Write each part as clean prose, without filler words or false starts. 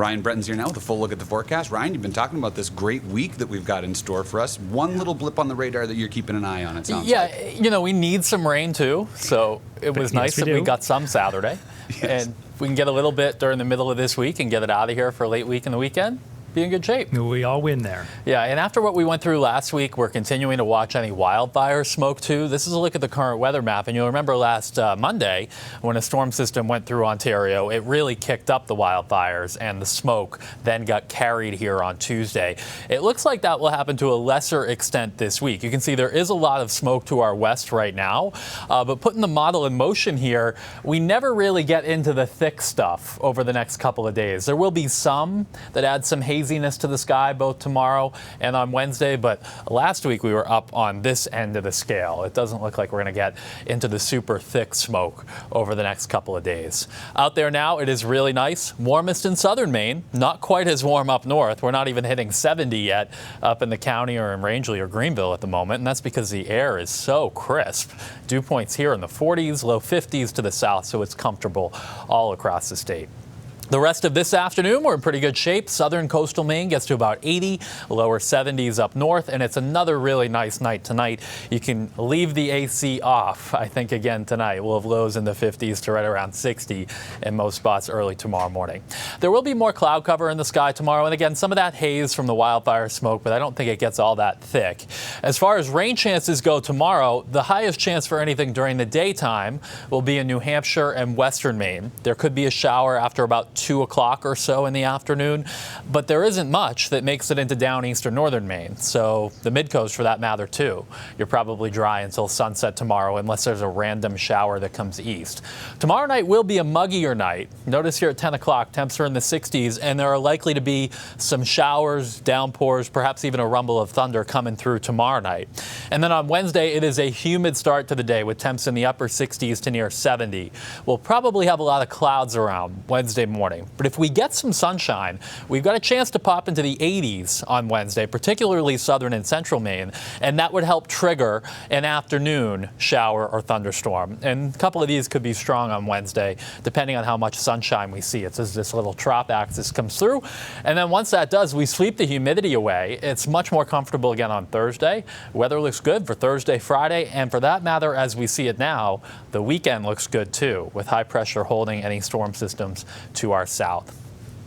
Ryan Bretton's here now with a full look at the forecast. Ryan, you've been talking about this great week that we've got in store for us. One little blip on the radar that you're keeping an eye on, it sounds like. You know, we need some rain too, so it was nice that we got some Saturday. Yes. And if we can get a little bit during the middle of this week and get it out of here for a late week and the weekend, be in good shape. We all win there. Yeah, and after what we went through last week, we're continuing to watch any wildfire smoke too. This is a look at the current weather map, and you'll remember last Monday when a storm system went through Ontario, it really kicked up the wildfires, and the smoke then got carried here on Tuesday. It looks like that will happen to a lesser extent this week. You can see there is a lot of smoke to our west right now, but putting the model in motion here, we never really get into the thick stuff over the next couple of days. There will be some that add some haziness to the sky both tomorrow and on Wednesday, but last week we were up on this end of the scale. It doesn't look like we're going to get into the super thick smoke over the next couple of days. Out there now, it is really nice. Warmest in southern Maine, not quite as warm up north. We're not even hitting 70 yet up in the county or in Rangeley or Greenville at the moment, and that's because the air is so crisp. Dew points here in the 40s, low 50s to the south, so it's comfortable all across the state. The rest of this afternoon, we're in pretty good shape. Southern coastal Maine gets to about 80, lower 70s up north, and it's another really nice night tonight. You can leave the AC off, I think, again tonight. We'll have lows in the 50s to right around 60 in most spots early tomorrow morning. There will be more cloud cover in the sky tomorrow, and again, some of that haze from the wildfire smoke, but I don't think it gets all that thick. As far as rain chances go tomorrow, the highest chance for anything during the daytime will be in New Hampshire and western Maine. There could be a shower after about 2 o'clock or so in the afternoon, but there isn't much that makes it into down east or northern Maine. So the mid-coast for that matter too. You're probably dry until sunset tomorrow unless there's a random shower that comes east. Tomorrow night will be a muggier night. Notice here at 10 o'clock, temps are in the 60s, and there are likely to be some showers, downpours, perhaps even a rumble of thunder coming through tomorrow night. And then on Wednesday, it is a humid start to the day with temps in the upper 60s to near 70. We'll probably have a lot of clouds around Wednesday morning. But if we get some sunshine, we've got a chance to pop into the 80s on Wednesday, particularly southern and central Maine, and that would help trigger an afternoon shower or thunderstorm. And a couple of these could be strong on Wednesday, depending on how much sunshine we see. It's as this little trop axis comes through. And then once that does, we sweep the humidity away. It's much more comfortable again on Thursday. Weather looks good for Thursday, Friday, and for that matter, as we see it now, the weekend looks good too, with high pressure holding any storm systems to our south.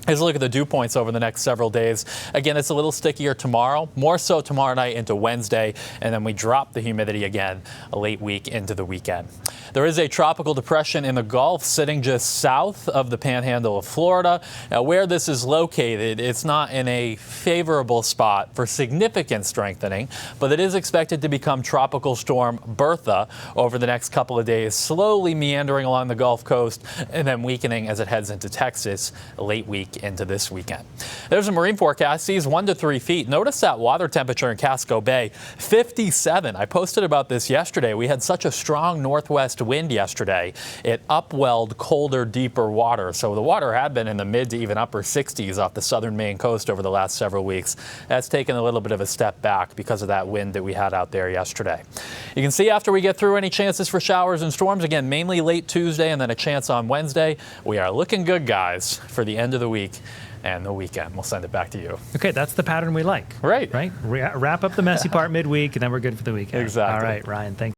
Here's a look at the dew points over the next several days. Again, it's a little stickier tomorrow, more so tomorrow night into Wednesday, and then we drop the humidity again a late week into the weekend. There is a tropical depression in the Gulf sitting just south of the panhandle of Florida. Now, where this is located, it's not in a favorable spot for significant strengthening, but it is expected to become Tropical Storm Bertha over the next couple of days, slowly meandering along the Gulf Coast and then weakening as it heads into Texas late week into this weekend. There's a marine forecast, seas 1 to 3 feet. Notice that water temperature in Casco Bay, 57. I posted about this yesterday. We had such a strong northwest wind yesterday. It upwelled colder, deeper water. So the water had been in the mid to even upper 60s off the southern Maine coast over the last several weeks. That's taken a little bit of a step back because of that wind that we had out there yesterday. You can see after we get through any chances for showers and storms, again, mainly late Tuesday and then a chance on Wednesday. We are looking good, guys, for the end of the week and the weekend. We'll send it back to you. Okay, that's the pattern we like. Right. Wrap up the messy part midweek, and then we're good for the weekend. Exactly. All right, Ryan, thanks.